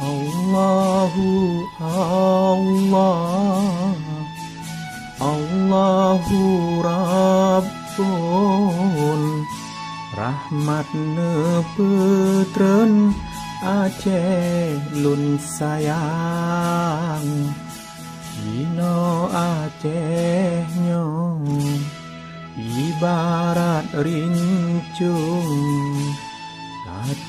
Allahu Allah, Allahu Rabbun, rahmat nepetren Aceh lun sayang, Dino Aceh nyo ibarat rincung,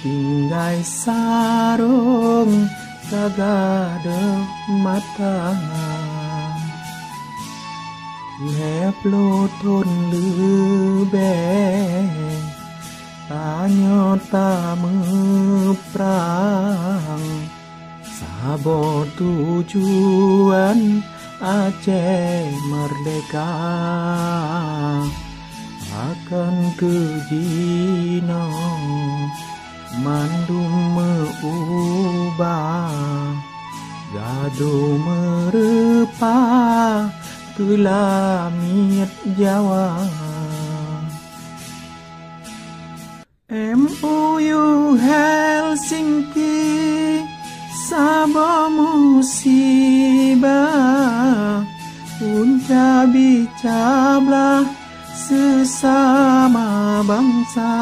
tinggai sarung kagada mata, leplo ton lebeh tanyo tameprang, sabo tujuan Aceh merdeka akan kejino mandum meubah gaduh merepa ke langit Jawa. MOU Helsinki Sabah musibah punca bicablah sesama bangsa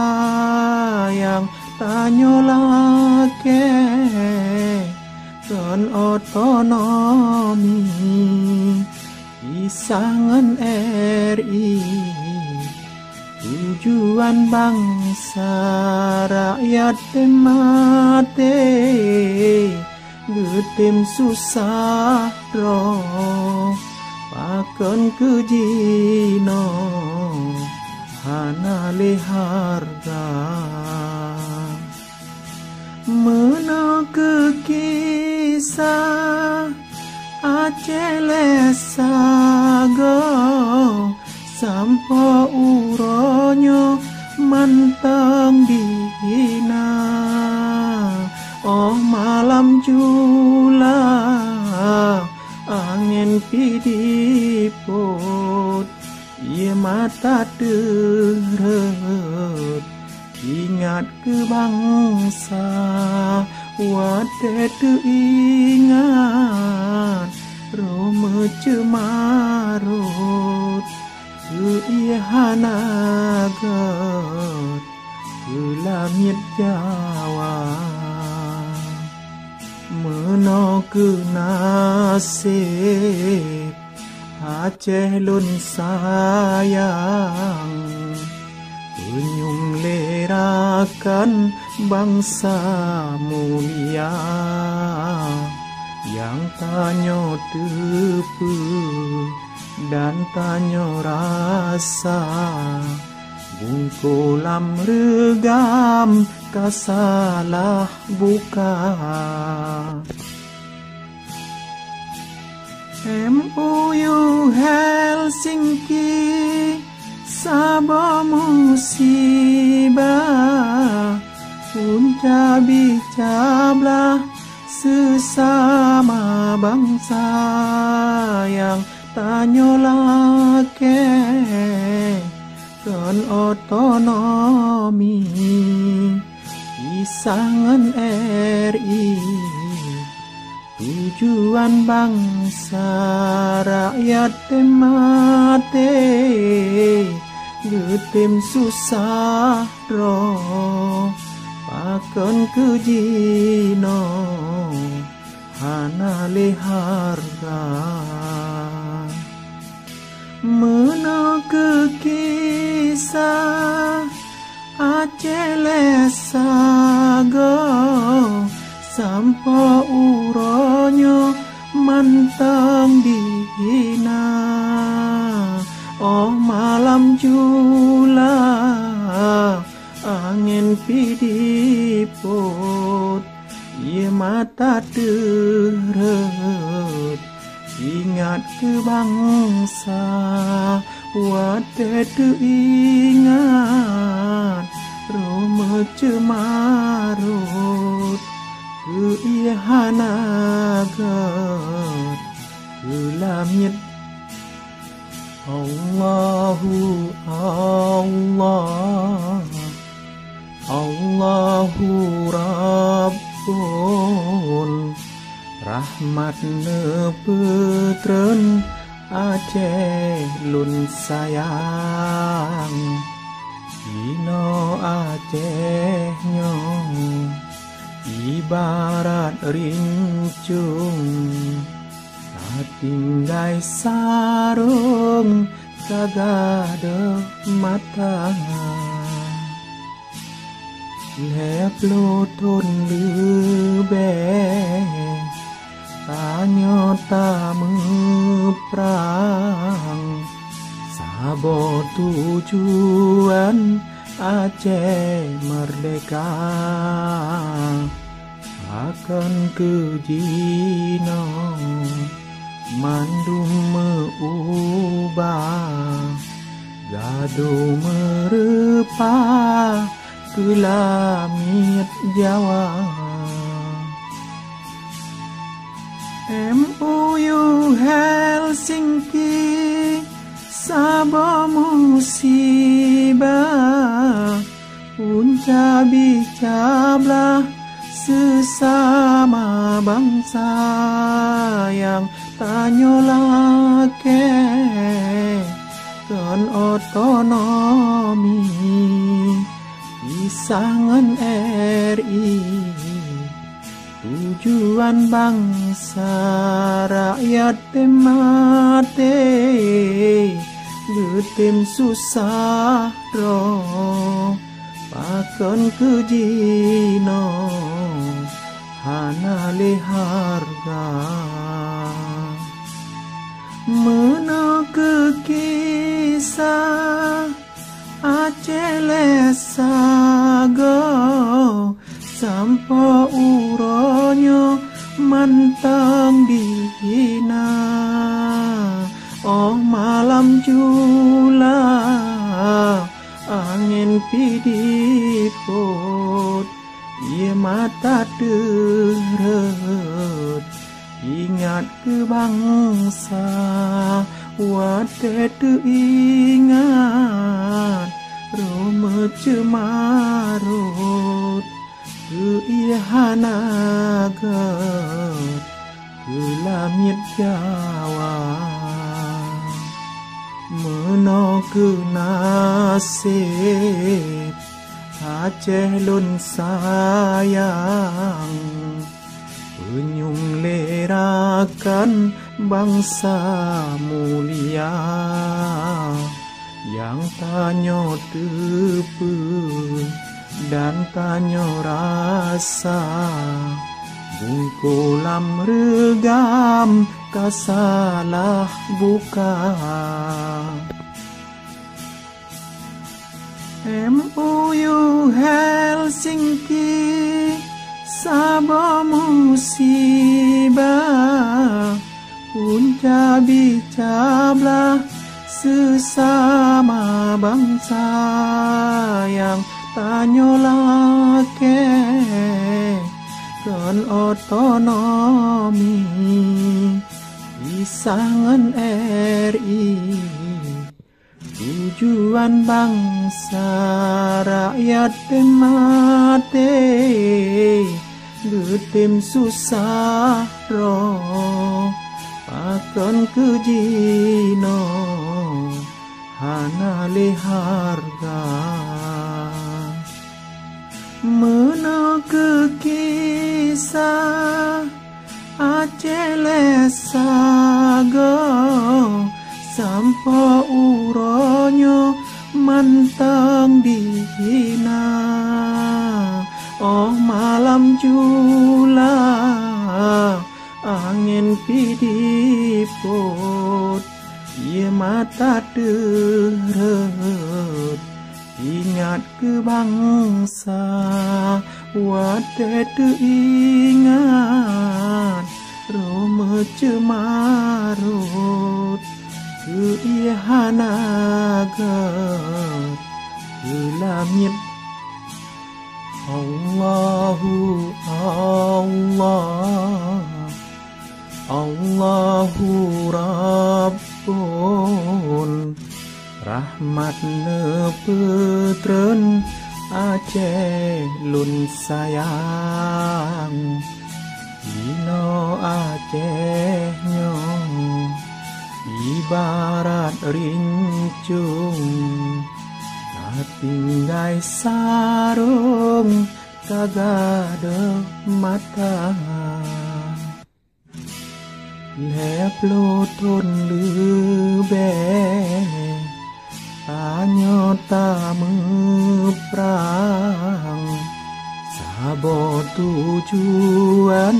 yang tanyolake kan otonomi pisangan RI, tujuan bangsa rakyat temate getem susah roh pakan kejino hana leharga mena ke kisah Aceh lesago sampo uronyo mantang dihina. Oh malam jula angin pidiput, ia mata deret ingat ke bangsa, wate ingat Roma cemarut ke ia hanagat ke langit Jawa. Meno ke nasib Aceh lun sayang, penyum lerakan bangsa mulia yang tanyo tepu dan tanyo rasa, bungkulam regam kasalah buka. MOU Helsinki Sabah musibah punca bicablah sesama bangsa yang tanyolake kan otonomi pisangan RI, tujuan bangsa rakyat temate getem susah roh pakan kejino hana leharga mena ke kisah Aceh lesago sampo uronyo mantang dihina. Oh malam jula angin pidiput, ia mata deret ingat ke bangsa, wate ingat Roma cemarut ke ia hanagat ke langit. Allahu Allah, Allahu Rabbun, rahmat nepetren Aceh lun sayang Ino Aceh nyong ibarat rincung tinggai sarung sagada mata lep lutun lebe tanyo tamu perang sabo tujuan Aceh merdeka akan kejino mandum meubah gaduh merepa ke langit Jawa MUU Helsinki Sabah musibah punca bicablah sesama bangsa yang tanyolake kan otonomi pisangan RI tujuan bangsa rakyat temate getem susah roh pakon kejino hana le harga meno ke kisah Aceh lesago sampo uronyo mantang dihina oh malam jula angin pidiput ia mata deret ingat ke bangsa wate ingat roma cemarut ke ia hanagat ke langit Jawa meno ke nasib Aceh lun sayang penyung lerakan bangsa mulia yang tanyo tepe dan tanyo rasa bungkulam regam kasalah buka MUU Helsinki Sabah musibah punca bicablah sesama bangsa yang tanyolake kan otonomi pisangan RI tujuan bangsa rakyat temate getem susah roh pakon kejino hana le harga meno ke kisah Aceh lesago sampo uronyo mantang dihina oh malam jula angin pidiput ia mata deret ingat ke bangsa wate ingat roma cemarut ke ia hanagat ke langit Allahu Allah Allahu Rabbun rahmat nepetren Aceh lun sayang Dino Aceh nyo ibarat rincung, tinggai sarung kagada mata. Leplo ton lebe tanyo tameprang, sabo tujuan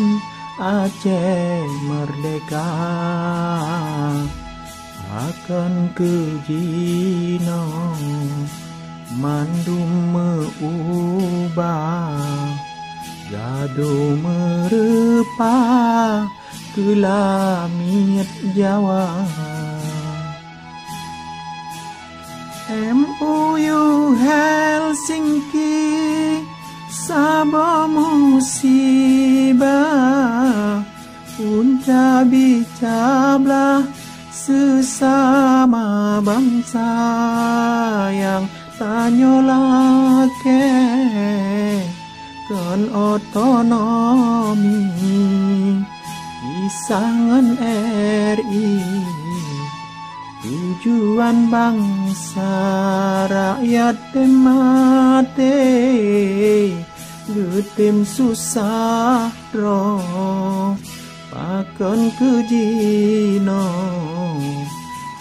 Aceh merdeka, akan kejino mandum meubah, gado merepa ke langit Jawa. MOU Helsinki Sabah musibah, punca bicablah sesama bangsa yang tanyolake kan otonomi isangan RI, tujuan bangsa rakyat temate getim susah roh pakon kejino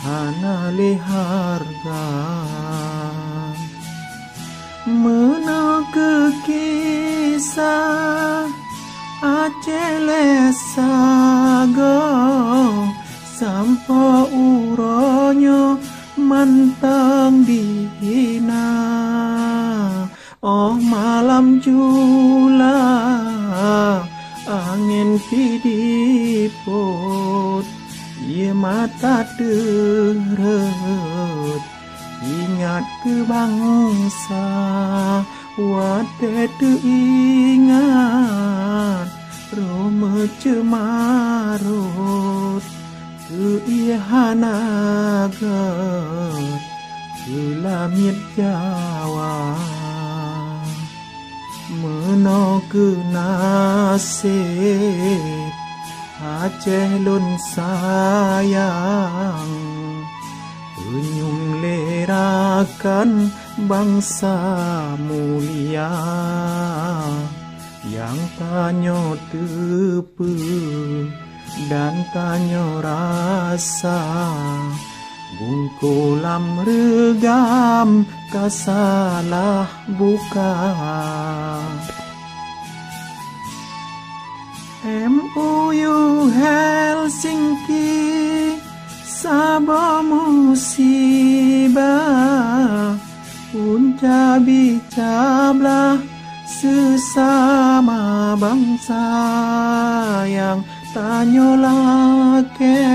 hana leharga mena ke kisah Aceh lesago sampo uronyo mantang dihina. Oh malam jula angin pidiput, ye mata deret ingat ke bangsa, wate ingat roma cemarut ke ihanagat ke langit Jawa. Meno ke nasib Aceh lun sayang, penyung lerakan bangsa mulia yang tanyo tepe dan tanyo rasa, bungkulam regam kasalah buka. MOU Helsinki Sabah musibah, punca bicablah sesama bangsa yang tanyolake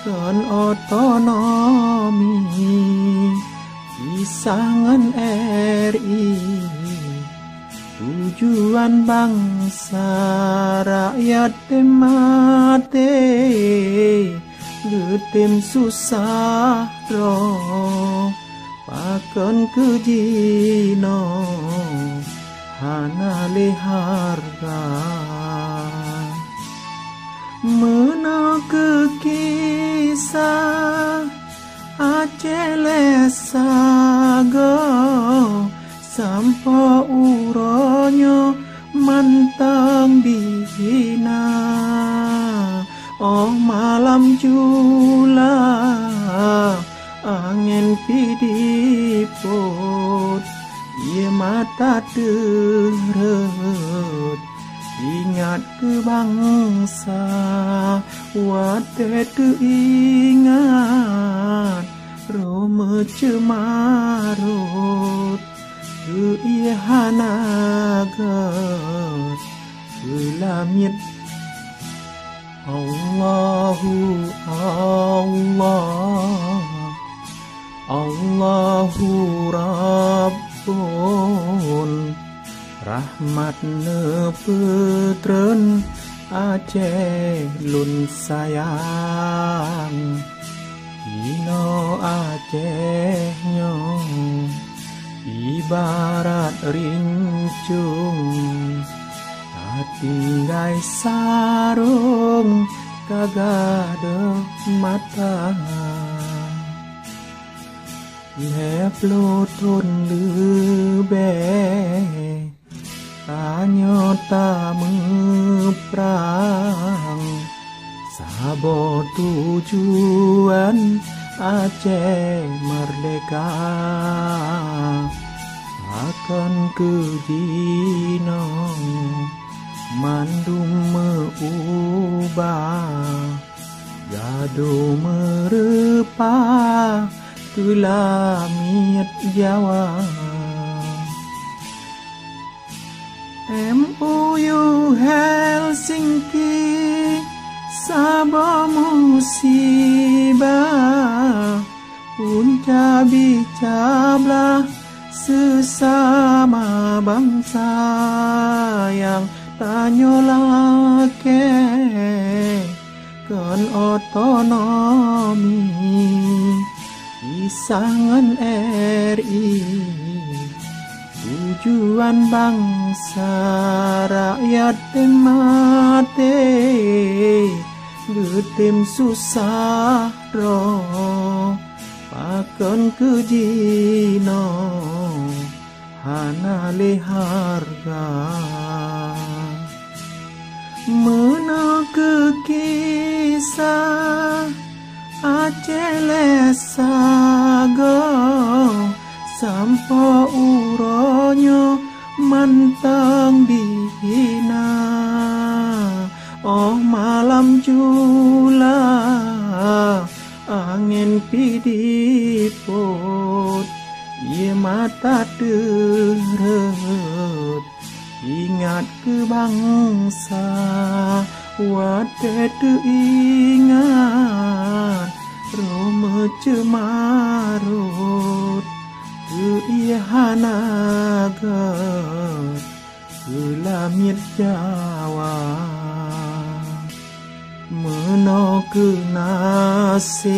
kan otonomi isangan RI, tujuan bangsa rakyat temate getim susah roh pakon kejino hana leharga mena ke kisah Aceh lesago sampo uronyo mantang dihina. Oh malam jula angin pidiput, ye mata deret ingat ke bangsa, wate ingat roma cemarut ke ihanagat ke langit. Allahu Allah, Allahu Rabbun, rahmat nepetren Aceh lun sayang. Dino Aceh nyo ibarat rincung, tinggai sarung kagado mata Leplo tun lebe Tanyota meprang Sabo tujuan Aceh merdeka Akan kejino Mandum meubah Gado merepa Ke langit Jawa MOU Helsinki Sabah musibah Punca bicablah sesama bangsa yang tanyolake kan otonomi Isangan RI tujuan bangsa rakyat dan mati getim susah roh pakon kejino hana leharga mena ke kisah Aceh lesago sampo uronyo mantang dihina oh malam jula angin pidiput ye mata deret ingat ke bangsa wate ingat Roma cemarut ke ihanagat ke langit Jawa meno ke nasib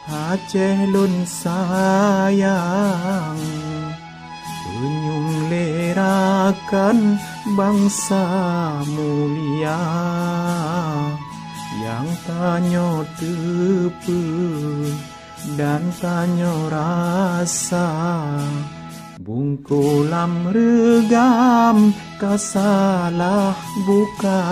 Aceh lun sayang senyum lerakan bangsa mulia yang tanyo tepe dan tanyo rasa bungkulam regam kasalah buka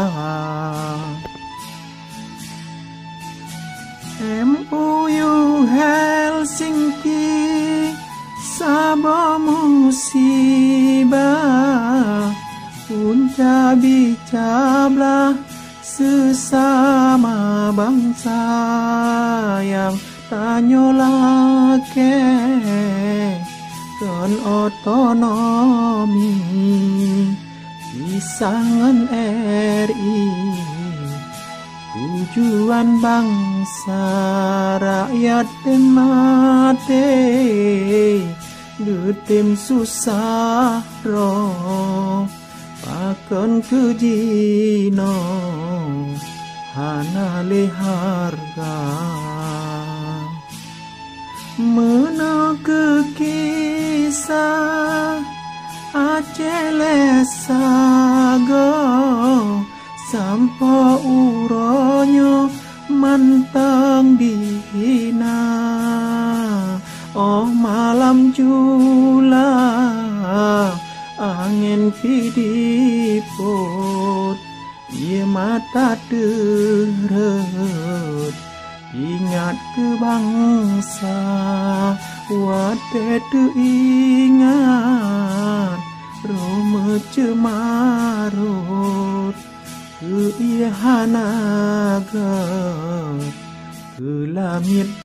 MOU Helsinki Sabah musibah punca bicablah sesama bangsa yang tanyolake kan otonomi Isangan RI tujuan bangsa rakyat dan mati getim susah roh pakon kejino hana leharga mena ke kisah Aceh lesago sampo uronyo mantang dihina oh malam jula angin pidiput ye mata deret ingat ke bangsa wate ingat Roma cemarut ke ihanagat ke langit